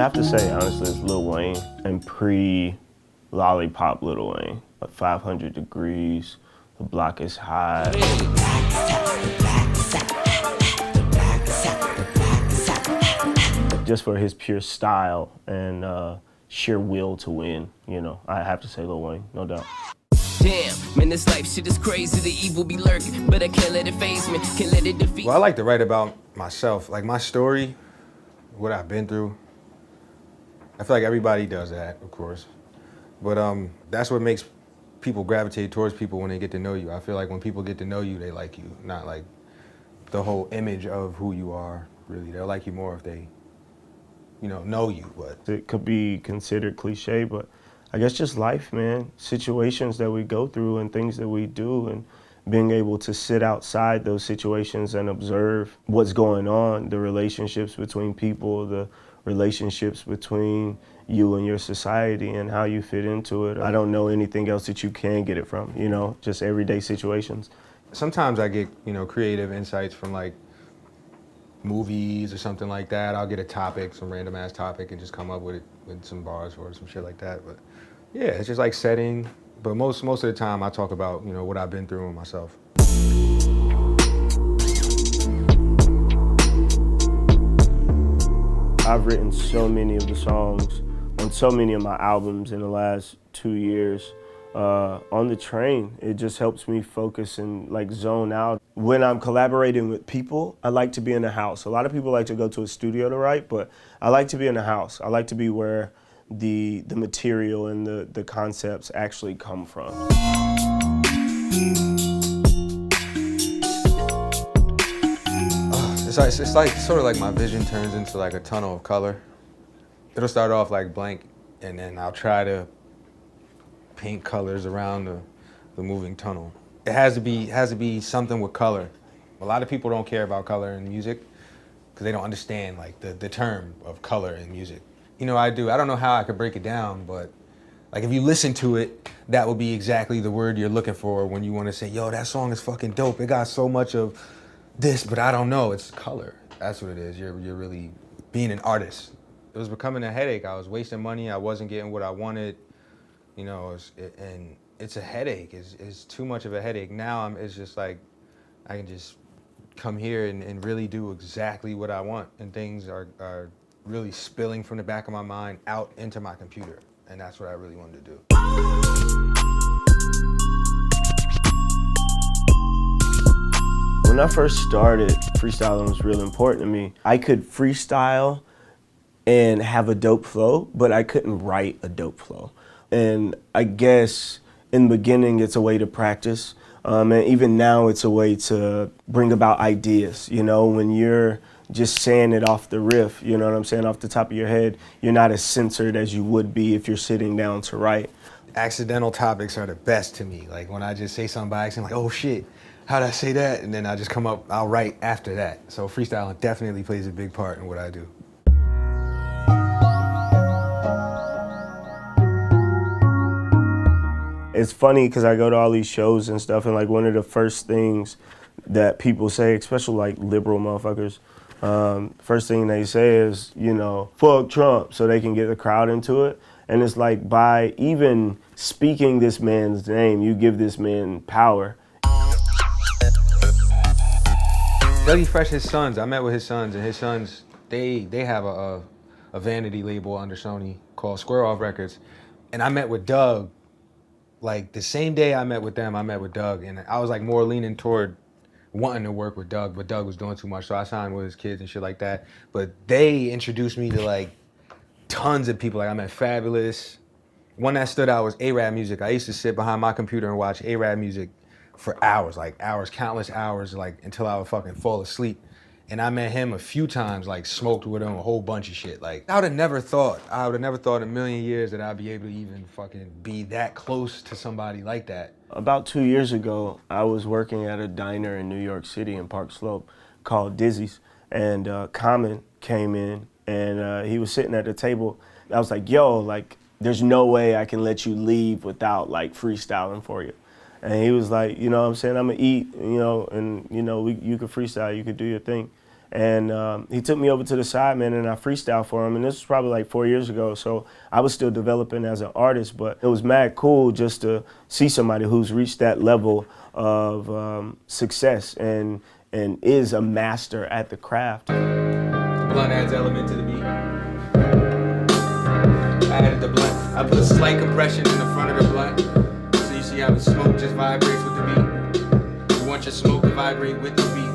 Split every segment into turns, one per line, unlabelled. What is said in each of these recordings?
have to say, honestly, it's Lil Wayne and pre-Lollipop Lil Wayne. But 500 Degrees, The Block is Hot. Just for his pure style and sheer will to win, you know, I have to say Lil Wayne, no doubt.
Damn, man, this life shit is crazy. The evil be lurking, but I can't let it faze me. Can't let it defeat.
Well, I like to write about myself, like my story, what I've been through. I feel like everybody does that, of course. But that's what makes people gravitate towards people when they get to know you. I feel like when people get to know you, they like you, not like the whole image of who you are, really. They'll like you more if they, know you. But
it could be considered cliche, but I guess just life, man. Situations that we go through and things that we do, and being able to sit outside those situations and observe what's going on, the relationships between people, the relationships between you and your society and how you fit into it. I don't know anything else that you can get it from, just everyday situations.
Sometimes I get, creative insights from like movies or something like that. I'll get a topic, some random ass topic, and just come up with it with some bars or some shit like that. But yeah, it's just like setting. But most of the time I talk about, what I've been through with myself.
I've written so many of the songs on so many of my albums in the last 2 years. On the train, it just helps me focus and like zone out. When I'm collaborating with people, I like to be in the house. A lot of people like to go to a studio to write, but I like to be in the house. I like to be where the material and the concepts actually come from.
It's like sort of like my vision turns into like a tunnel of color. It'll start off like blank, and then I'll try to paint colors around the moving tunnel. It has to be something with color. A lot of people don't care about color in music because they don't understand like the term of color in music. I do. I don't know how I could break it down, but like if you listen to it, that would be exactly the word you're looking for when you want to say, yo, that song is fucking dope. It got so much of this, but I don't know. It's color. That's what it is. You're really being an artist. It was becoming a headache. I was wasting money. I wasn't getting what I wanted. And it's a headache. It's too much of a headache. Now it's just like I can just come here and really do exactly what I want. And things are really spilling from the back of my mind out into my computer. And that's what I really wanted to do.
When I first started, freestyling was real important to me. I could freestyle and have a dope flow, but I couldn't write a dope flow. And I guess in the beginning, it's a way to practice. And even now, it's a way to bring about ideas. When you're just saying it off the riff, you know what I'm saying, off the top of your head, you're not as censored as you would be if you're sitting down to write.
Accidental topics are the best to me. Like when I just say something by accident, like, oh shit, how'd I say that? And then I just come up, I'll write after that. So freestyling definitely plays a big part in what I do.
It's funny because I go to all these shows and stuff, and like one of the first things that people say, especially like liberal motherfuckers, first thing they say is, fuck Trump, so they can get the crowd into it. And it's like by even speaking this man's name, you give this man power.
Dougie Fresh, his sons, I met with his sons, and his sons, they have a vanity label under Sony called Square Off Records. And I met with Doug. Like the same day I met with them, I met with Doug, and I was like more leaning toward wanting to work with Doug, but Doug was doing too much, so I signed with his kids and shit like that. But they introduced me to like tons of people. Like I met Fabulous. One that stood out was A-Rap Music. I used to sit behind my computer and watch A-Rap Music for hours, countless hours, like until I would fucking fall asleep. And I met him a few times, like smoked with him a whole bunch of shit. Like I would have never thought in a million years that I'd be able to even fucking be that close to somebody like that.
About 2 years ago, I was working at a diner in New York City in Park Slope called Dizzy's, and Common came in, and he was sitting at the table. I was like, yo, like, there's no way I can let you leave without like freestyling for you. And he was like, you know what I'm saying, I'm gonna eat, and you could freestyle, you could do your thing. And he took me over to the side, man, and I freestyled for him. And this was probably like 4 years ago, so I was still developing as an artist. But it was mad cool just to see somebody who's reached that level of success and is a master at the craft.
Blunt adds element to the beat. I added the blunt. I put a slight compression in the front of the blunt, so you see how the smoke just vibrates with the beat. You want your smoke to vibrate with the beat.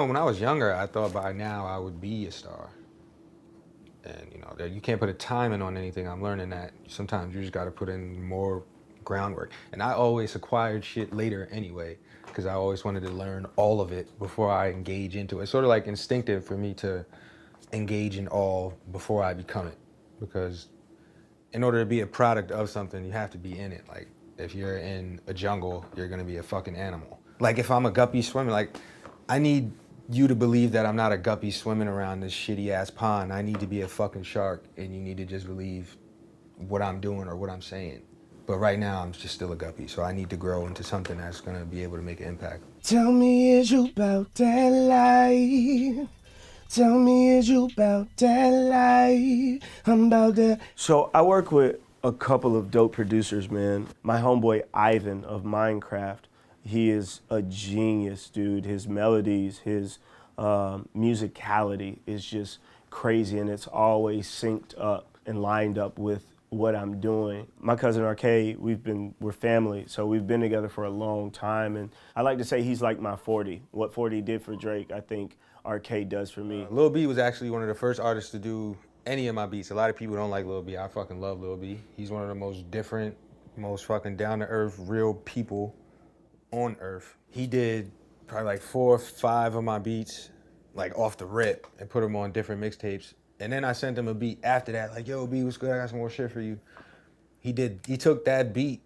When I was younger, I thought by now I would be a star. And you know, you can't put a timing on anything. I'm learning that sometimes you just got to put in more groundwork. And I always acquired shit later anyway, because I always wanted to learn all of it before I engage into it. It's sort of like instinctive for me to engage in all before I become it. Because in order to be a product of something, you have to be in it. Like if you're in a jungle, you're gonna be a fucking animal. Like if I'm a guppy swimming, like I need you to believe that I'm not a guppy swimming around this shitty ass pond. I need to be a fucking shark, and you need to just believe what I'm doing or what I'm saying. But right now, I'm just still a guppy, so I need to grow into something that's gonna be able to make an impact.
Tell me, is you about that life? Tell me, is you about that life? I'm about that. So I work with a couple of dope producers, man. My homeboy Ivan of Minecraft. He is a genius, dude. His melodies, his musicality is just crazy, and it's always synced up and lined up with what I'm doing. My cousin Arcade, we're family, so we've been together for a long time, and I like to say he's like my 40. What 40 did for Drake, I think Arcade does for me.
Lil B was actually one of the first artists to do any of my beats. A lot of people don't like Lil B. I fucking love Lil B. He's one of the most different, most fucking down-to-earth, real people on earth. He did probably like 4 or 5 of my beats, like off the rip, and put them on different mixtapes. And then I sent him a beat after that, like, yo, B, what's good? I got some more shit for you. He took that beat,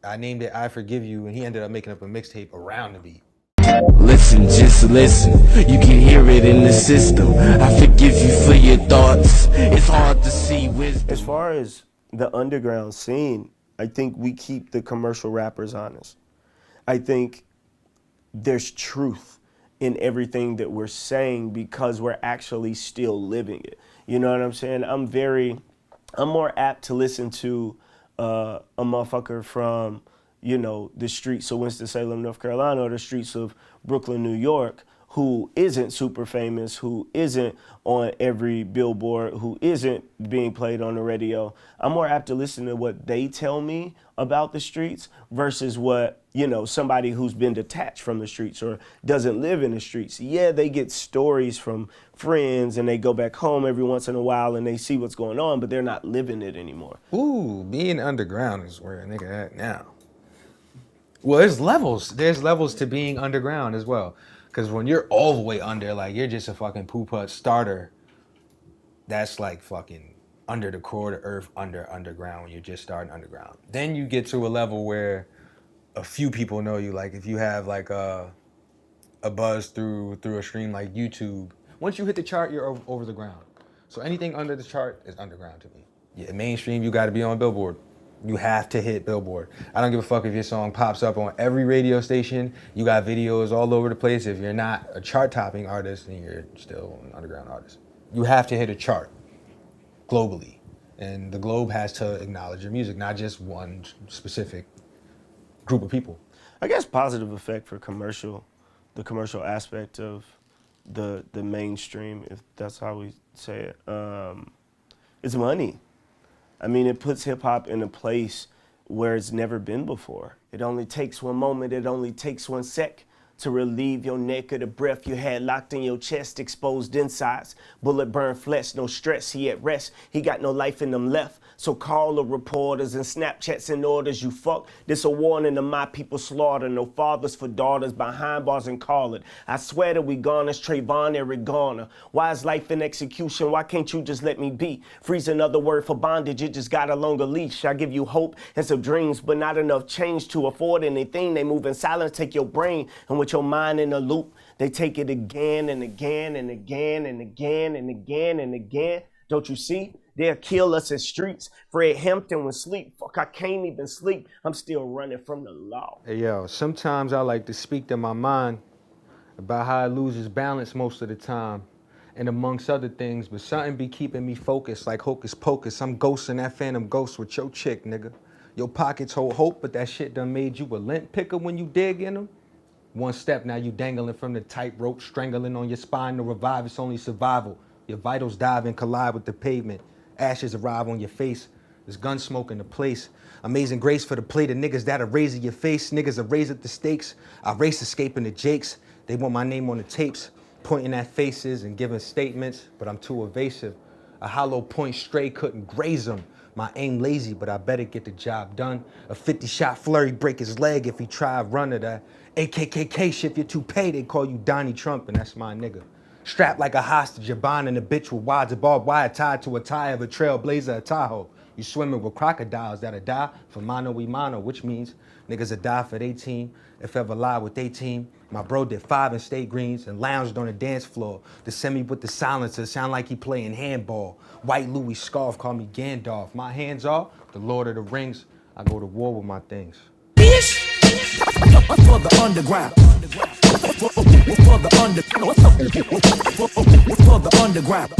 I named it I Forgive You, and he ended up making up a mixtape around the beat.
Listen, just listen. You can hear it in the system. I forgive you for your thoughts. It's hard to see wisdom.
As far as the underground scene, I think we keep the commercial rappers honest. I think there's truth in everything that we're saying because we're actually still living it. You know what I'm saying? I'm more apt to listen to a motherfucker from, you know, the streets of Winston-Salem, North Carolina, or the streets of Brooklyn, New York, who isn't super famous, who isn't on every billboard, who isn't being played on the radio. I'm more apt to listen to what they tell me about the streets versus what, you know, somebody who's been detached from the streets or doesn't live in the streets. Yeah, they get stories from friends and they go back home every once in a while and they see what's going on, but they're not living it anymore.
Ooh, being underground is where a nigga at now. Well, there's levels. There's levels to being underground as well. Because when you're all the way under, like you're just a fucking poo-putt starter, that's like fucking under the core of the earth, underground when you're just starting underground. Then you get to a level where a few people know you. Like if you have like a buzz through a stream like YouTube, once you hit the chart, you're over the ground. So anything under the chart is underground to me. Yeah, mainstream, you gotta be on Billboard. You have to hit Billboard. I don't give a fuck if your song pops up on every radio station. You got videos all over the place. If you're not a chart-topping artist, then you're still an underground artist. You have to hit a chart globally. And the globe has to acknowledge your music, not just one specific group of people.
I guess positive effect for the commercial aspect of the mainstream, if that's how we say it, is money. I mean, it puts hip hop in a place where it's never been before. It only takes one moment, it only takes 1 sec to relieve your neck of the breath you had locked in your chest, exposed insides. Bullet burn flesh, no stress, he at rest. He got no life in them left. So call the reporters and Snapchats and orders, you fuck. This a warning to my people slaughter. No fathers for daughters behind bars and call it. I swear that we garnish Trayvon, Eric Garner. Why is life in execution? Why can't you just let me be? Freeze another word for bondage, it just got a longer leash. I give you hope and some dreams, but not enough change to afford anything. They move in silence, take your brain, and what Put your mind in a loop. They take it again and again and again and again and again and again. Don't you see? They'll kill us in streets. Fred Hampton was asleep. Fuck, I can't even sleep. I'm still running from the law.
Hey, yo, sometimes I like to speak to my mind about how it loses balance most of the time, and amongst other things, but something be keeping me focused like hocus pocus. I'm ghosting that phantom ghost with your chick, nigga. Your pockets hold hope, but that shit done made you a lint picker when you dig in them. One step, now you dangling from the tightrope, strangling on your spine to revive, it's only survival. Your vitals dive and collide with the pavement. Ashes arrive on your face. There's gun smoke in the place. Amazing grace for the plate of niggas that'll raise your face. Niggas have raised up the stakes. I race escaping the jakes. They want my name on the tapes, pointing at faces and giving statements, but I'm too evasive. A hollow point stray couldn't graze them. My aim lazy, but I better get the job done. A 50-shot flurry break his leg if he try run of that. AKKK shit, if you're too paid, they call you Donnie Trump, and that's my nigga. Strapped like a hostage, you're bonding a bitch with wads of barbed wire tied to a tie of a trailblazer, a Tahoe. You swimming with crocodiles that'll die for mano y mano, which means niggas will die for their team, if ever lie with their team. My bro did 5 in state greens and lounged on the dance floor. The semi with the silencer sound like he playing handball. White Louis scarf call me Gandalf. My hands off, the Lord of the Rings. I go to war with my things.
For the underground. For the underground. For the underground.